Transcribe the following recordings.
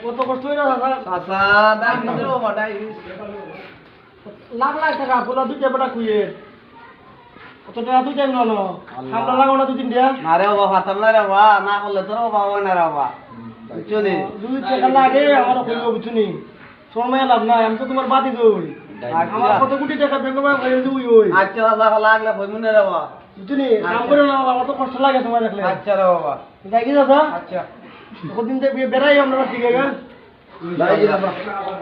কত কষ্ট হইরা লাখ লাখ টাকা পোলা দুইটা বেটা কুইয়ে কত টাকা তুই টাইম নাও আমরা লাগাও না 2-3 টাকা না রে বাবা ফাতাম না রে বাবা না করলে তোর বাবা হয় না রে বাবা বুঝছনি 2 টাকা লাগে আমার কইব বুঝছনি সময় লাভ নাই আমি তো তোমার বাদি দই আমার কত কোটি টাকা ব্যাংকে বাইরে দিই ওই আচ্ছা দাদা লাগলে কইমু না রে বাবা বুঝছনি কাম করে না আমার তো কষ্ট লাগে তোমার দেখলে আচ্ছা রে বাবা যাই কি দাদা আচ্ছা কতদিন থেকে বেরাই আমরা ঠিক আছে যাই কি বাবা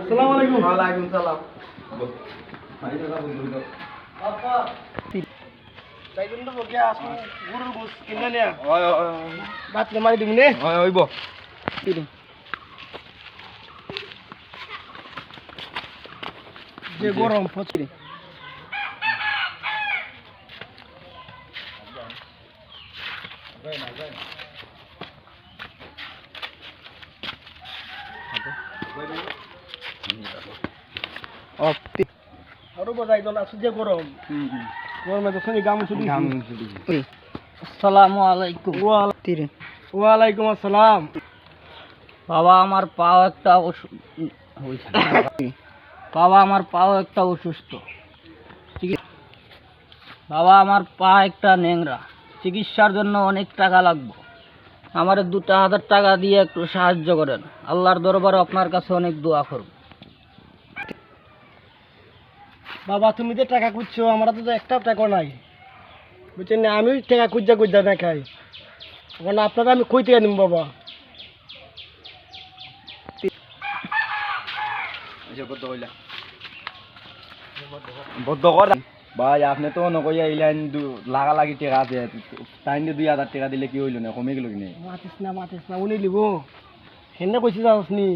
আসসালামু আলাইকুম ওয়া আলাইকুম সালাম আপা তাই কিন্তু বকে আসু গুরুর গোস কিনা নিয়া ওই বাত মারি দিমু নে ওই হইব যে গরম পচি অপতি আরো বজাই দল আছে যে গরম গরমে তো শুনি গাম ছুটি আসসালামু আলাইকুম। ওয়ালাইকুম আসসালাম বাবা আমার পাও একটা বাবা আমার পাও একটা অসুস্থ বাবা আমার পা একটা ন্যাংরা চিকিৎসার জন্য অনেক টাকা লাগবে আমার 2,000 টাকা দিয়ে একটু সাহায্য করেন আল্লাহর দরবারে আপনার কাছে অনেক দোয়া করব বাবা তুমি যে টাকা খুঁজছো আমার তো একটা টাকা নাই বুঝছেন না আমি টাকা খুঁজা না খাই এখন আপনারা আমি কই থেকে নিব বাবা ভাই আপনি তো নকইয়া ইলাইন লাগা লাগি টাকা আছে টাইম 2,000 টাকা দিলে কি হইল না কমে গেল কি মাতিস না উনি লিব হেনে কইছি যাসনি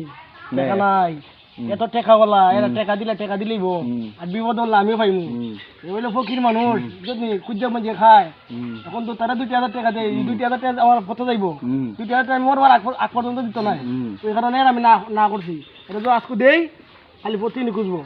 টাকা নাই এত টাকা বলা এরা টাকা দিলেইব আর বিপদ হলে আমিও পাইমু এগুলো ফকির মানুষ যদি খুঁজা মজে খায় এখন তো তারা 2,000 টাকা দেয় 2,000 টাকা আমার কত যাইব 2,000 টাকা মরবার আগ পর্যন্ত দিত নাই ওই কারণে আমি না করছি এটা তো আজকে দেই খালি প্রতিদিন খুঁজবো